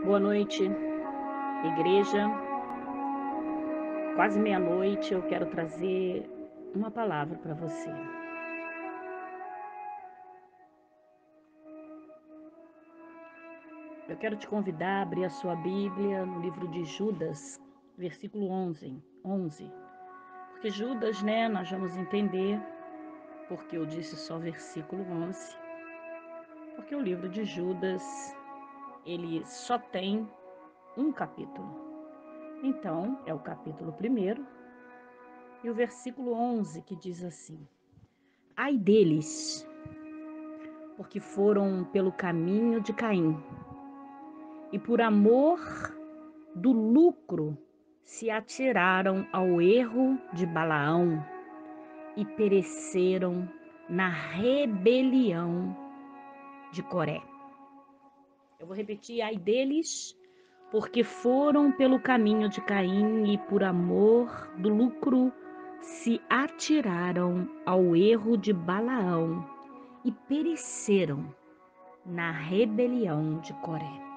Boa noite, igreja. Quase meia-noite, eu quero trazer uma palavra para você. Eu quero te convidar a abrir a sua Bíblia no livro de Judas, versículo 11. Porque Judas, nós vamos entender porque eu disse só versículo 11. Porque o livro de Judas, ele só tem um capítulo. Então, é o capítulo 1 e o versículo 11 que diz assim: Ai deles, porque foram pelo caminho de Caim, e por amor do lucro se atiraram ao erro de Balaão e pereceram na rebelião de Coré. Eu vou repetir: ai deles, porque foram pelo caminho de Caim e por amor do lucro se atiraram ao erro de Balaão e pereceram na rebelião de Coré.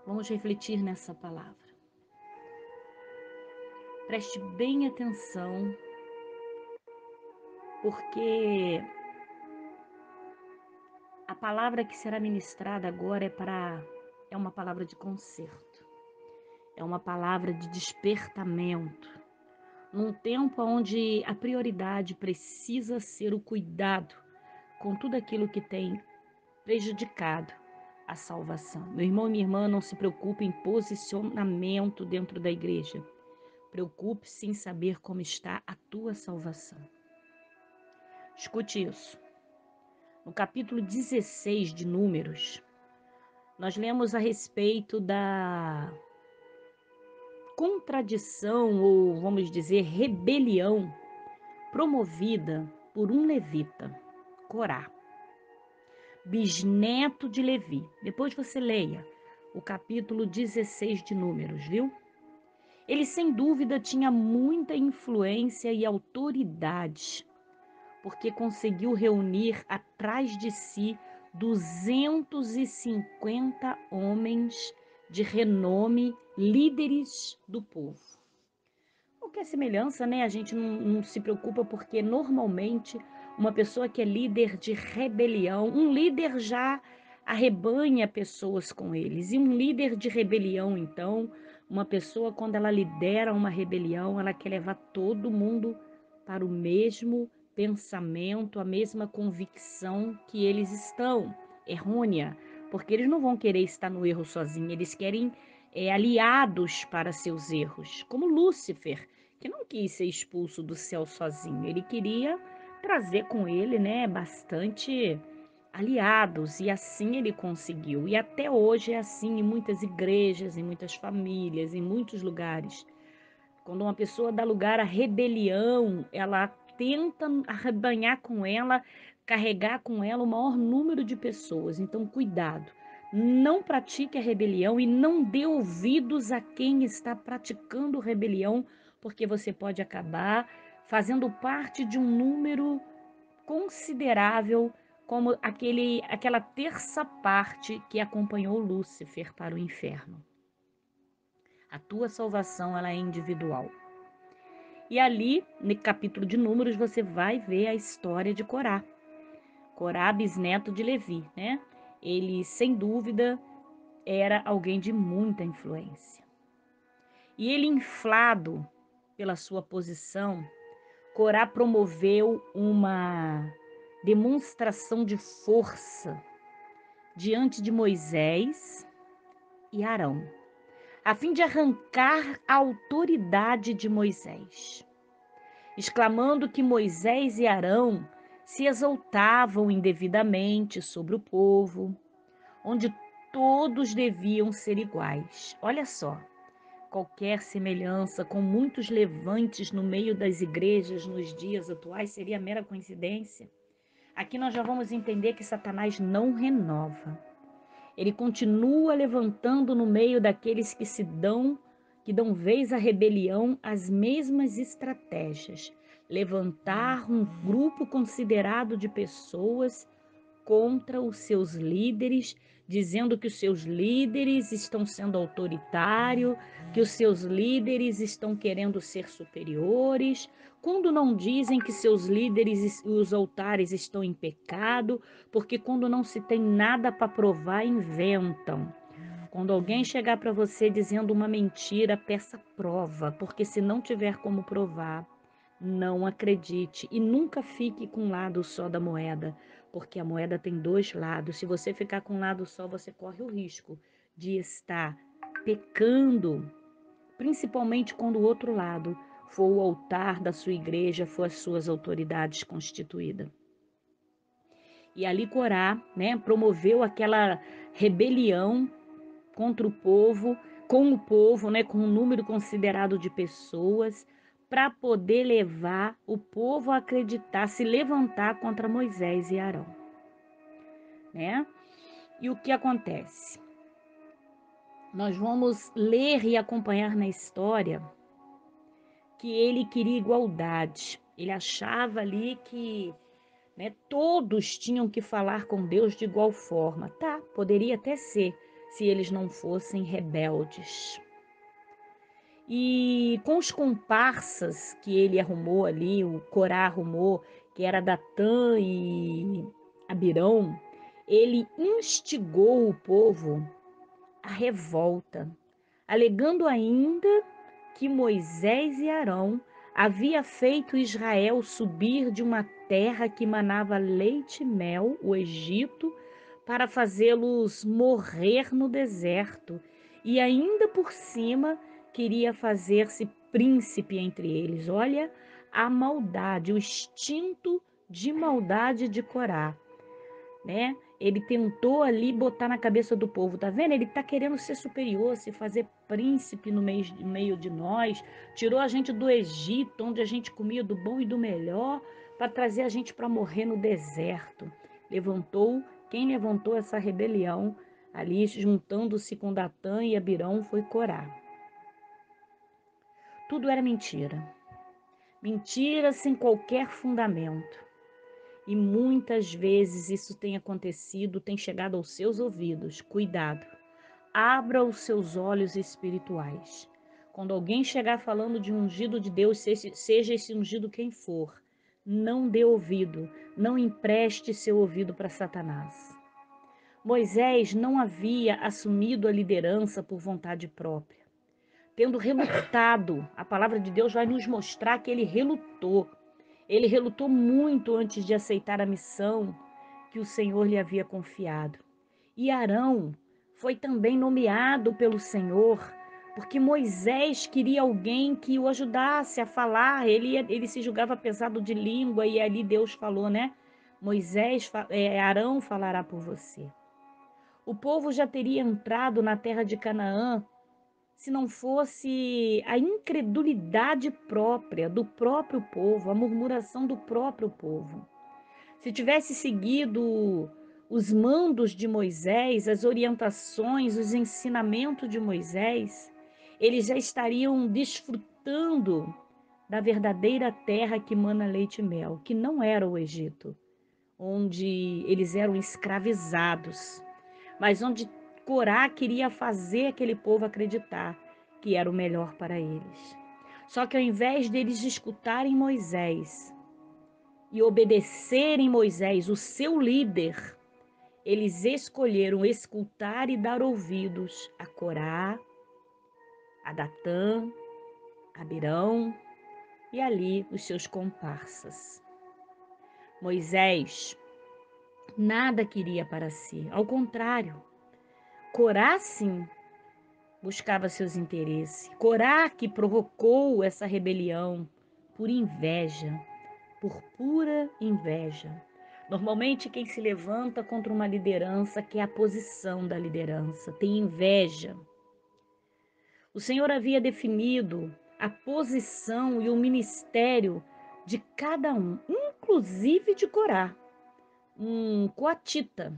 Vamos refletir nessa palavra. Preste bem atenção, porque a palavra que será ministrada agora é uma palavra de conserto, é uma palavra de despertamento, num tempo onde a prioridade precisa ser o cuidado com tudo aquilo que tem prejudicado a salvação. Meu irmão e minha irmã, não se preocupe em posicionamento dentro da igreja. Preocupe-se em saber como está a tua salvação. Escute isso. No capítulo 16 de Números, nós lemos a respeito da contradição, ou vamos dizer, rebelião, promovida por um levita, Corá, bisneto de Levi. Depois você leia o capítulo 16 de Números, viu? Ele, sem dúvida, tinha muita influência e autoridade, porque conseguiu reunir atrás de si 250 homens de renome, líderes do povo. Qualquer semelhança, a gente não se preocupa, porque normalmente uma pessoa que é líder de rebelião, um líder já arrebanha pessoas com eles, e um líder de rebelião, então, uma pessoa, quando ela lidera uma rebelião, ela quer levar todo mundo para o mesmo pensamento, a mesma convicção que eles estão, errônea, porque eles não vão querer estar no erro sozinhos, eles querem aliados para seus erros, como Lúcifer, que não quis ser expulso do céu sozinho, ele queria trazer com ele, bastante aliados, e assim ele conseguiu. E até hoje é assim em muitas igrejas, em muitas famílias, em muitos lugares. Quando uma pessoa dá lugar à rebelião, ela tenta arrebanhar com ela, carregar com ela o maior número de pessoas. Então, cuidado. Não pratique a rebelião e não dê ouvidos a quem está praticando rebelião, porque você pode acabar fazendo parte de um número considerável, como aquela terça parte que acompanhou Lúcifer para o inferno. A tua salvação, ela é individual. E ali, no capítulo de Números, você vai ver a história de Corá. Corá, bisneto de Levi, Ele, sem dúvida, era alguém de muita influência. E ele, inflado pela sua posição, Corá promoveu uma demonstração de força diante de Moisés e Arão, a fim de arrancar a autoridade de Moisés, exclamando que Moisés e Arão se exaltavam indevidamente sobre o povo, onde todos deviam ser iguais. Olha só, qualquer semelhança com muitos levantes no meio das igrejas nos dias atuais seria mera coincidência. Aqui nós já vamos entender que Satanás não renova. Ele continua levantando no meio daqueles que dão vez à rebelião, as mesmas estratégias. Levantar um grupo considerado de pessoas contra os seus líderes, dizendo que os seus líderes estão sendo autoritários, que os seus líderes estão querendo ser superiores, quando não dizem que seus líderes e os altares estão em pecado, porque quando não se tem nada para provar, inventam. Quando alguém chegar para você dizendo uma mentira, peça prova, porque se não tiver como provar, não acredite e nunca fique com um lado só da moeda, porque a moeda tem dois lados. Se você ficar com um lado só, você corre o risco de estar pecando, principalmente quando o outro lado for o altar da sua igreja, for as suas autoridades constituídas. E ali Corá, né, promoveu aquela rebelião contra o povo, com o povo, né, com um número considerado de pessoas, para poder levar o povo a acreditar, se levantar contra Moisés e Arão, né? E o que acontece? Nós vamos ler e acompanhar na história que ele queria igualdade. Ele achava ali que, né, todos tinham que falar com Deus de igual forma. Tá, poderia até ser, se eles não fossem rebeldes. E com os comparsas que ele arrumou ali, o Corá arrumou, que era Datã e Abirão, ele instigou o povo à revolta, alegando ainda que Moisés e Arão havia feito Israel subir de uma terra que manava leite e mel, o Egito, para fazê-los morrer no deserto, e ainda por cima queria fazer-se príncipe entre eles. Olha a maldade, o instinto de maldade de Corá, né? Ele tentou ali botar na cabeça do povo, tá vendo? Ele tá querendo ser superior, se fazer príncipe no meio de nós, tirou a gente do Egito, onde a gente comia do bom e do melhor, para trazer a gente para morrer no deserto. Quem levantou essa rebelião ali, juntando-se com Datã e Abirão, foi Corá. Tudo era mentira. Mentira sem qualquer fundamento. E muitas vezes isso tem acontecido, tem chegado aos seus ouvidos. Cuidado, abra os seus olhos espirituais. Quando alguém chegar falando de ungido de Deus, seja esse ungido quem for, não dê ouvido, não empreste seu ouvido para Satanás. Moisés não havia assumido a liderança por vontade própria. Tendo relutado, a palavra de Deus vai nos mostrar que ele relutou. Ele relutou muito antes de aceitar a missão que o Senhor lhe havia confiado. E Arão foi também nomeado pelo Senhor, porque Moisés queria alguém que o ajudasse a falar. Ele se julgava pesado de língua e ali Deus falou, né? Arão falará por você. O povo já teria entrado na terra de Canaã se não fosse a incredulidade própria do próprio povo, a murmuração do próprio povo. Se tivesse seguido os mandos de Moisés, as orientações, os ensinamentos de Moisés, eles já estariam desfrutando da verdadeira terra que mana leite e mel, que não era o Egito, onde eles eram escravizados, mas onde Corá queria fazer aquele povo acreditar que era o melhor para eles. Só que ao invés deles escutarem Moisés e obedecerem Moisés, o seu líder, eles escolheram escutar e dar ouvidos a Corá, a Datã, a Abirão e ali os seus comparsas. Moisés nada queria para si, ao contrário, Corá sim buscava seus interesses. Corá que provocou essa rebelião por inveja, por pura inveja. Normalmente quem se levanta contra uma liderança quer a posição da liderança, tem inveja. O Senhor havia definido a posição e o ministério de cada um, inclusive de Corá, um coatita.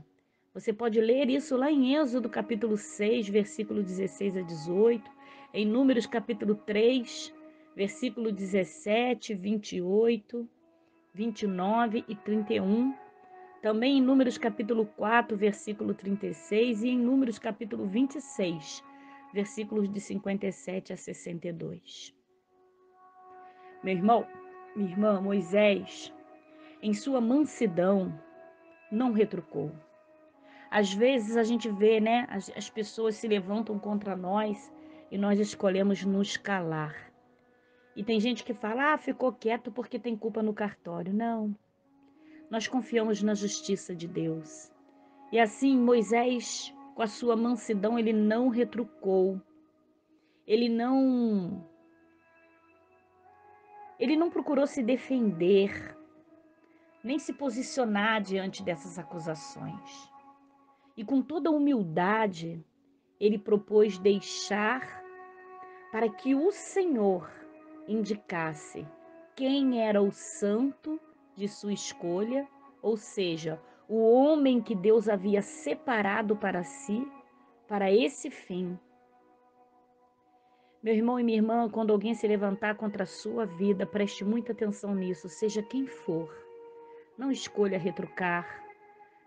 Você pode ler isso lá em Êxodo capítulo 6, versículo 16 a 18, em Números capítulo 3, versículo 17, 28, 29 e 31. Também em Números capítulo 4, versículo 36 e em Números capítulo 26, versículos de 57 a 62. Meu irmão, minha irmã, Moisés, em sua mansidão, não retrucou. Às vezes a gente vê, né, as pessoas se levantam contra nós e nós escolhemos nos calar. E tem gente que fala, ficou quieto porque tem culpa no cartório. Não, nós confiamos na justiça de Deus. E assim, Moisés, com a sua mansidão, ele não retrucou. Ele não procurou se defender, nem se posicionar diante dessas acusações. E com toda humildade, ele propôs deixar para que o Senhor indicasse quem era o santo de sua escolha, ou seja, o homem que Deus havia separado para si, para esse fim. Meu irmão e minha irmã, quando alguém se levantar contra a sua vida, preste muita atenção nisso, seja quem for. Não escolha retrucar,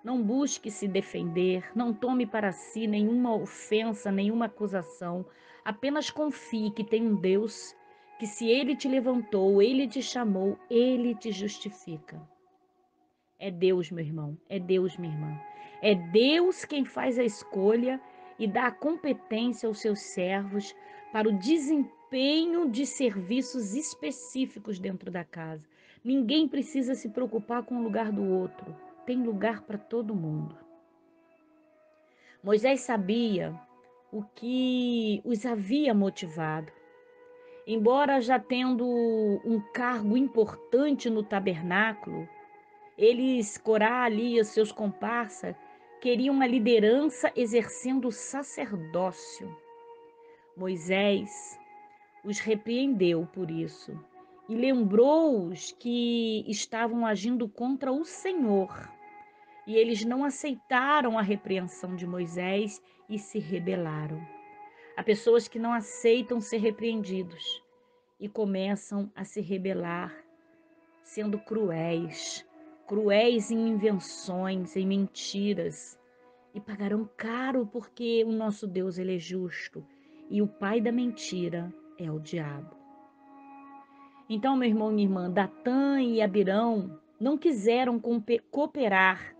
não busque se defender, não tome para si nenhuma ofensa, nenhuma acusação. Apenas confie que tem um Deus que, se Ele te levantou, Ele te chamou, Ele te justifica. É Deus, meu irmão, é Deus, minha irmã. É Deus quem faz a escolha e dá a competência aos seus servos para o desempenho de serviços específicos dentro da casa. Ninguém precisa se preocupar com o lugar do outro. Tem lugar para todo mundo. Moisés sabia o que os havia motivado. Embora já tendo um cargo importante no tabernáculo, eles, Corá ali e os seus comparsas, queriam uma liderança exercendo o sacerdócio. Moisés os repreendeu por isso e lembrou-os que estavam agindo contra o Senhor. E eles não aceitaram a repreensão de Moisés e se rebelaram. Há pessoas que não aceitam ser repreendidos e começam a se rebelar, sendo cruéis, cruéis em invenções, em mentiras, e pagarão caro porque o nosso Deus, ele é justo e o pai da mentira é o diabo. Então, meu irmão e minha irmã, Datã e Abirão não quiseram cooperar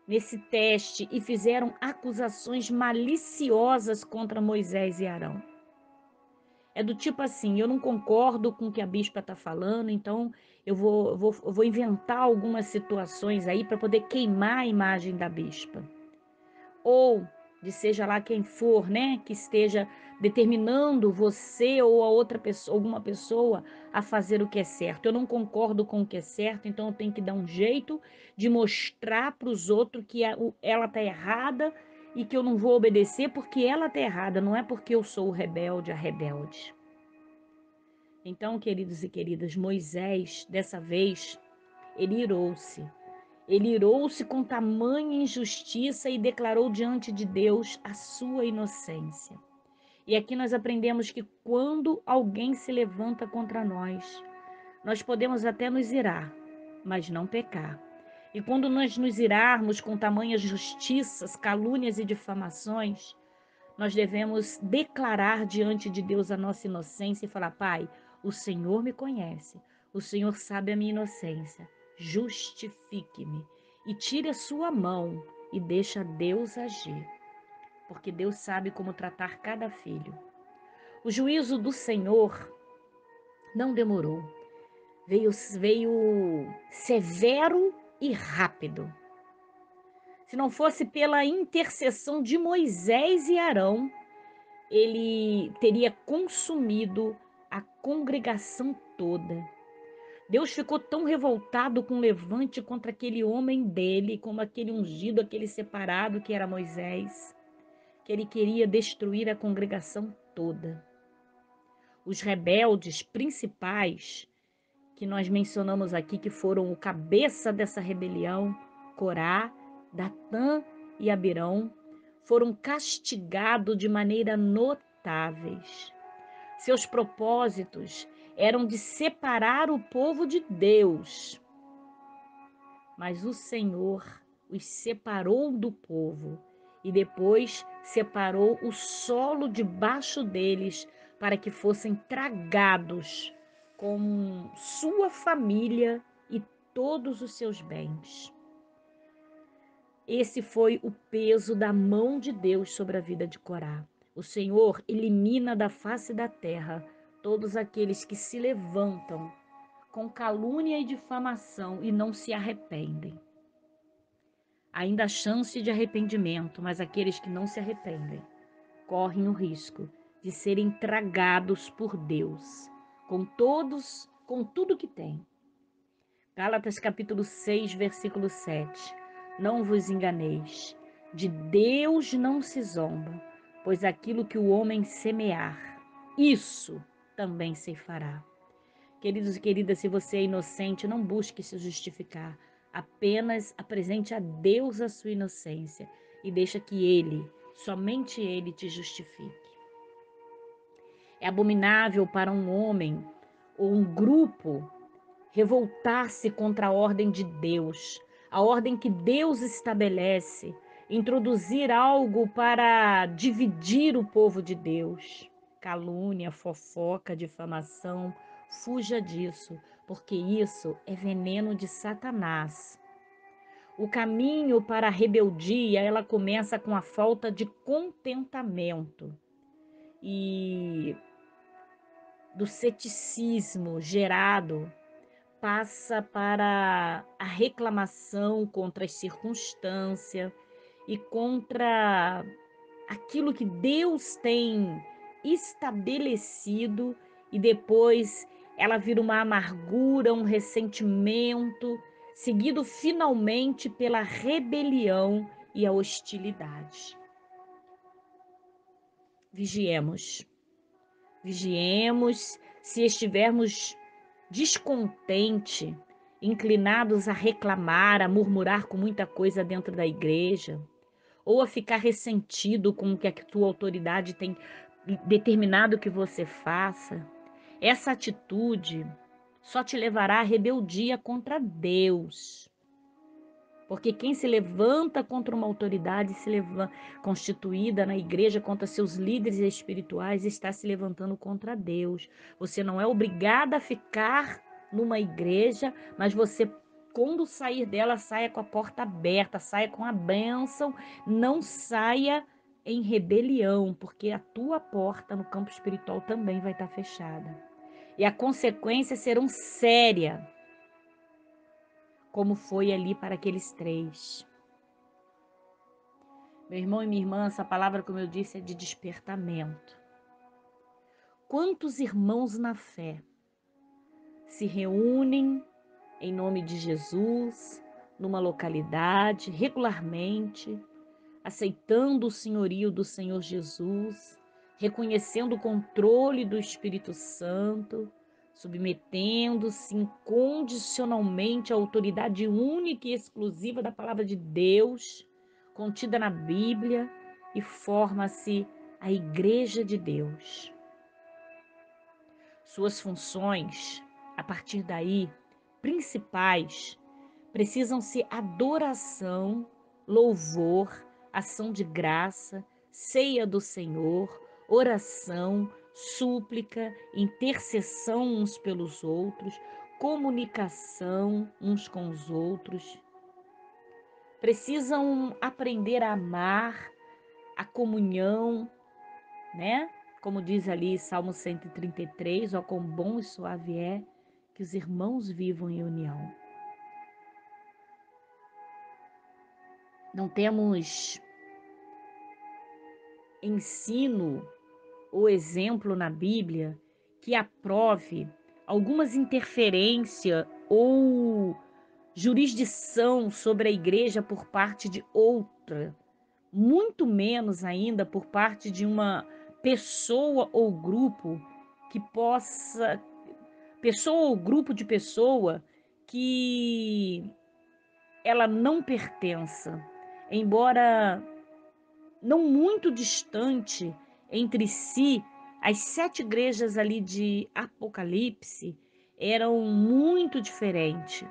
nesse teste e fizeram acusações maliciosas contra Moisés e Arão. É do tipo assim, eu não concordo com o que a bispa está falando, então eu vou inventar algumas situações aí para poder queimar a imagem da bispa. Ou de seja lá quem for, né, que esteja determinando você ou a outra pessoa, alguma pessoa a fazer o que é certo. Eu não concordo com o que é certo, então eu tenho que dar um jeito de mostrar para os outros que ela está errada e que eu não vou obedecer porque ela está errada, não é porque eu sou o rebelde, a rebelde. Então, queridos e queridas, Moisés, dessa vez, ele irou-se. Ele irou-se com tamanha injustiça e declarou diante de Deus a sua inocência. E aqui nós aprendemos que quando alguém se levanta contra nós, nós podemos até nos irar, mas não pecar. E quando nós nos irarmos com tamanhas justiças, calúnias e difamações, nós devemos declarar diante de Deus a nossa inocência e falar: Pai, o Senhor me conhece, o Senhor sabe a minha inocência, justifique-me e tire a sua mão e deixa Deus agir, porque Deus sabe como tratar cada filho. O juízo do Senhor não demorou, veio severo e rápido. Se não fosse pela intercessão de Moisés e Arão, ele teria consumido a congregação toda. Deus ficou tão revoltado com o levante contra aquele homem dele, como aquele ungido, aquele separado que era Moisés, que ele queria destruir a congregação toda. Os rebeldes principais que nós mencionamos aqui, que foram o cabeça dessa rebelião, Corá, Datã e Abirão, foram castigados de maneira notáveis. Seus propósitos eram de separar o povo de Deus. Mas o Senhor os separou do povo e depois separou o solo debaixo deles para que fossem tragados com sua família e todos os seus bens. Esse foi o peso da mão de Deus sobre a vida de Corá. O Senhor elimina da face da terra todos aqueles que se levantam com calúnia e difamação e não se arrependem. Ainda há chance de arrependimento, mas aqueles que não se arrependem correm o risco de serem tragados por Deus, com tudo que têm. Gálatas capítulo 6, versículo 7. Não vos enganeis, de Deus não se zomba, pois aquilo que o homem semear, isso também se fará. Queridos e queridas, se você é inocente, não busque se justificar. Apenas apresente a Deus a sua inocência e deixa que Ele, somente Ele, te justifique. É abominável para um homem ou um grupo revoltar-se contra a ordem de Deus, a ordem que Deus estabelece, introduzir algo para dividir o povo de Deus. Calúnia, fofoca, difamação, fuja disso, porque isso é veneno de Satanás. O caminho para a rebeldia, ela começa com a falta de contentamento e do ceticismo gerado passa para a reclamação contra as circunstâncias e contra aquilo que Deus tem estabelecido, e depois ela vira uma amargura, um ressentimento, seguido finalmente pela rebelião e a hostilidade. Vigiemos, vigiemos, se estivermos descontente, inclinados a reclamar, a murmurar com muita coisa dentro da igreja, ou a ficar ressentido com o que a tua autoridade tem determinado que você faça, essa atitude só te levará à rebeldia contra Deus. Porque quem se levanta contra uma autoridade constituída na igreja, contra seus líderes espirituais, está se levantando contra Deus. Você não é obrigada a ficar numa igreja, mas você, quando sair dela, saia com a porta aberta, saia com a bênção, não saia em rebelião, porque a tua porta no campo espiritual também vai estar fechada. E as consequências serão sérias, como foi ali para aqueles 3. Meu irmão e minha irmã, essa palavra, como eu disse, é de despertamento. Quantos irmãos na fé se reúnem em nome de Jesus, numa localidade, regularmente, aceitando o senhorio do Senhor Jesus, reconhecendo o controle do Espírito Santo, submetendo-se incondicionalmente à autoridade única e exclusiva da palavra de Deus, contida na Bíblia, e forma-se a Igreja de Deus. Suas funções, a partir daí, principais, precisam ser adoração, louvor, ação de graça, ceia do Senhor, oração, súplica, intercessão uns pelos outros, comunicação uns com os outros. Precisam aprender a amar, a comunhão, né? Como diz ali Salmo 133, ó, quão bom e suave é que os irmãos vivam em união. Não temos ensino ou exemplo na Bíblia que aprove algumas interferências ou jurisdição sobre a igreja por parte de outra, muito menos ainda por parte de uma pessoa ou grupo que possa, pessoa ou grupo de pessoa que ela não pertença, embora não muito distante entre si, as 7 igrejas ali de Apocalipse eram muito diferentes.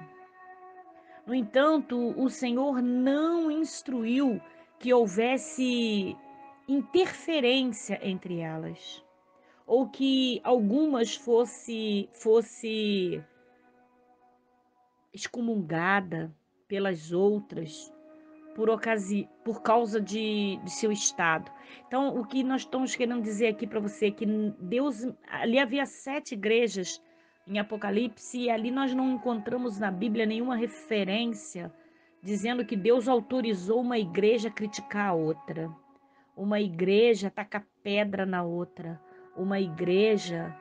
No entanto, o Senhor não instruiu que houvesse interferência entre elas, ou que algumas fosse excomungada pelas outras por causa de seu estado. Então, o que nós estamos querendo dizer aqui para você é que Deus, ali havia 7 igrejas em Apocalipse, e ali nós não encontramos na Bíblia nenhuma referência dizendo que Deus autorizou uma igreja a criticar a outra, uma igreja a tacar pedra na outra, uma igreja,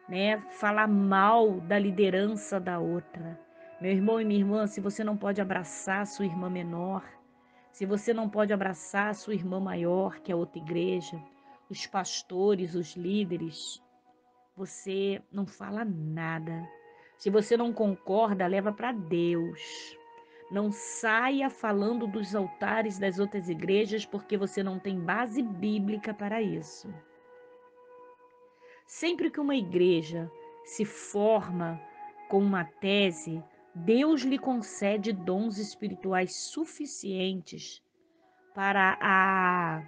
né, falar mal da liderança da outra. Meu irmão e minha irmã, se você não pode abraçar a sua irmã menor, se você não pode abraçar a sua irmã maior, que é outra igreja, os pastores, os líderes, você não fala nada. Se você não concorda, leva para Deus. Não saia falando dos altares das outras igrejas, porque você não tem base bíblica para isso. Sempre que uma igreja se forma com uma tese, Deus lhe concede dons espirituais suficientes para a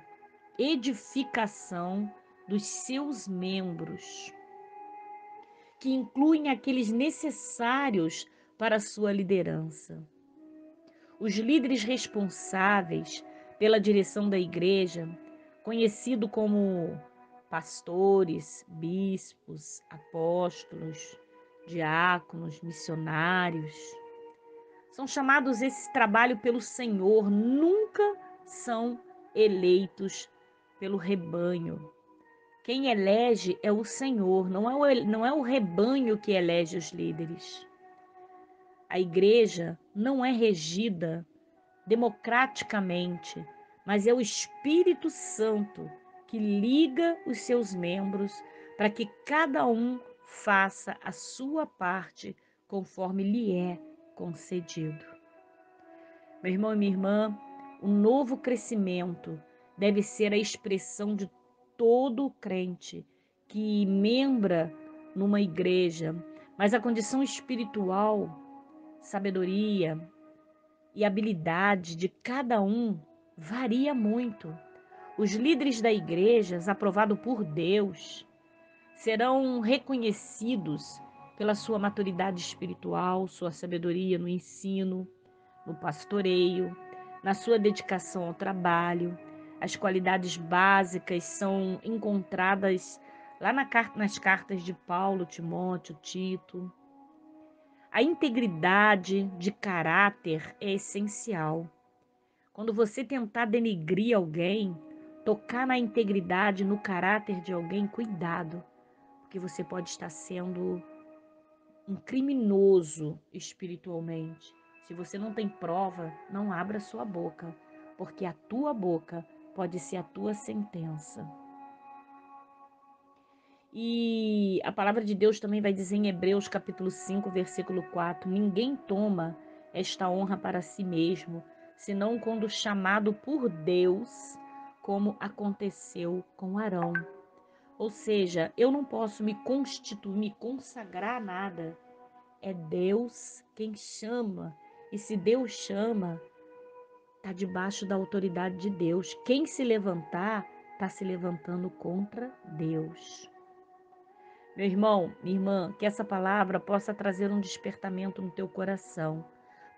edificação dos seus membros, que incluem aqueles necessários para a sua liderança. Os líderes responsáveis pela direção da igreja, conhecido como pastores, bispos, apóstolos, diáconos, missionários, são chamados esse trabalho pelo Senhor, nunca são eleitos pelo rebanho. Quem elege é o Senhor, não é o rebanho que elege os líderes. A igreja não é regida democraticamente, mas é o Espírito Santo que liga os seus membros para que cada um faça a sua parte conforme lhe é concedido. Meu irmão e minha irmã, o novo crescimento deve ser a expressão de todo crente que membra numa igreja, mas a condição espiritual, sabedoria e habilidade de cada um varia muito. Os líderes da igreja, aprovados por Deus, serão reconhecidos pela sua maturidade espiritual, sua sabedoria no ensino, no pastoreio, na sua dedicação ao trabalho. As qualidades básicas são encontradas lá nas cartas de Paulo, Timóteo, Tito. A integridade de caráter é essencial. Quando você tentar denegrir alguém, tocar na integridade, no caráter de alguém, cuidado, porque você pode estar sendo um criminoso espiritualmente. Se você não tem prova, não abra sua boca, porque a tua boca pode ser a tua sentença. E a palavra de Deus também vai dizer em Hebreus capítulo 5, versículo 4, ninguém toma esta honra para si mesmo, senão quando chamado por Deus, como aconteceu com Arão. Ou seja, eu não posso me constituir, me consagrar a nada. É Deus quem chama. E se Deus chama, está debaixo da autoridade de Deus. Quem se levantar, está se levantando contra Deus. Meu irmão, minha irmã, que essa palavra possa trazer um despertamento no teu coração,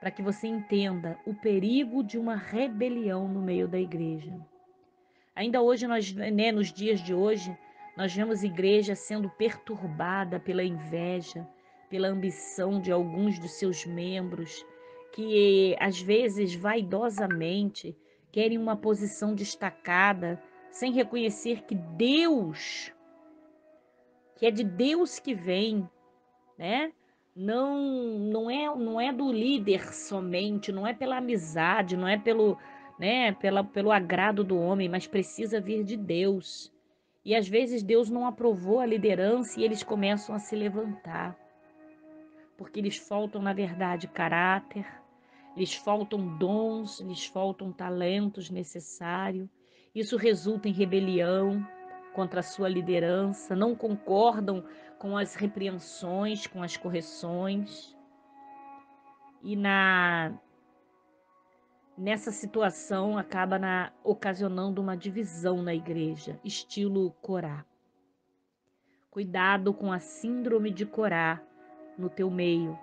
para que você entenda o perigo de uma rebelião no meio da igreja. Ainda hoje, nos dias de hoje, nós vemos igreja sendo perturbada pela inveja, pela ambição de alguns dos seus membros, que às vezes vaidosamente querem uma posição destacada, sem reconhecer que Deus, que é de Deus que vem, né? Não é do líder somente, não é pela amizade, não é pelo agrado do homem, mas precisa vir de Deus. E às vezes Deus não aprovou a liderança e eles começam a se levantar, porque lhes faltam, na verdade, caráter, lhes faltam dons, lhes faltam talentos necessários. Isso resulta em rebelião contra a sua liderança, não concordam com as repreensões, com as correções. E nessa situação acaba ocasionando uma divisão na igreja, estilo Corá. Cuidado com a síndrome de Corá no teu meio.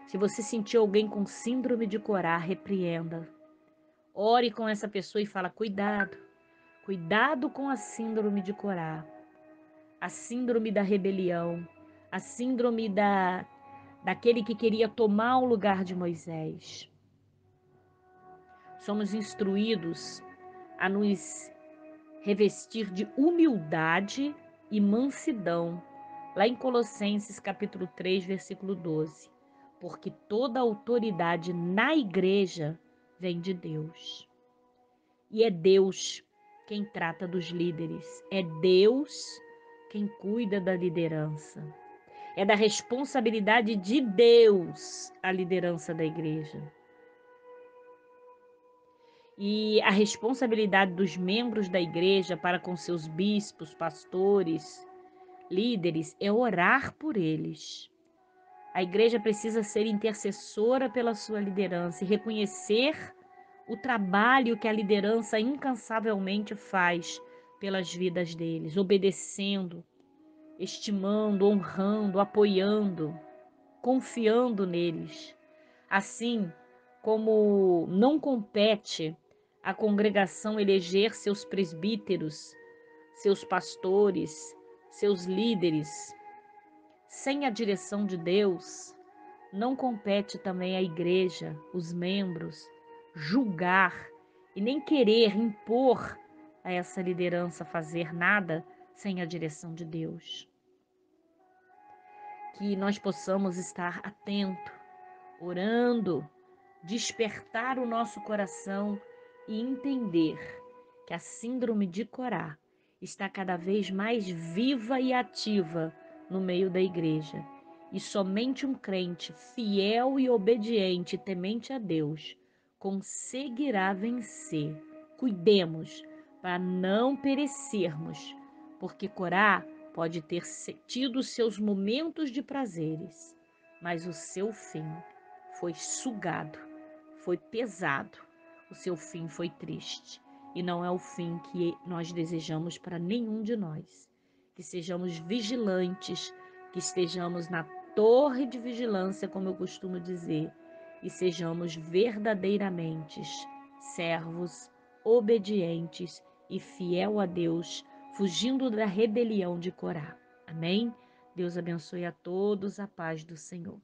Se você sentir alguém com síndrome de Corá, repreenda. Ore com essa pessoa e fala: cuidado, cuidado com a síndrome de Corá, a síndrome da rebelião, a síndrome daquele que queria tomar o lugar de Moisés. Somos instruídos a nos revestir de humildade e mansidão, lá em Colossenses capítulo 3, versículo 12. Porque toda autoridade na igreja vem de Deus. E é Deus quem trata dos líderes, é Deus quem cuida da liderança. É da responsabilidade de Deus a liderança da igreja. E a responsabilidade dos membros da igreja para com seus bispos, pastores, líderes, é orar por eles. A igreja precisa ser intercessora pela sua liderança e reconhecer o trabalho que a liderança incansavelmente faz pelas vidas deles, obedecendo, estimando, honrando, apoiando, confiando neles. Assim como não compete à congregação eleger seus presbíteros, seus pastores, seus líderes, sem a direção de Deus, não compete também à igreja, os membros, julgar e nem querer impor a essa liderança fazer nada sem a direção de Deus. Que nós possamos estar atento, orando, despertar o nosso coração e entender que a síndrome de Corá está cada vez mais viva e ativa no meio da igreja. E somente um crente fiel e obediente, temente a Deus, conseguirá vencer. Cuidemos para não perecermos, porque Corá pode ter tido seus momentos de prazeres, mas o seu fim foi sugado, foi pesado, o seu fim foi triste. E não é o fim que nós desejamos para nenhum de nós. Que sejamos vigilantes, que estejamos na torre de vigilância, como eu costumo dizer, e sejamos verdadeiramente servos obedientes e fiel a Deus, fugindo da rebelião de Corá. Amém? Deus abençoe a todos, a paz do Senhor.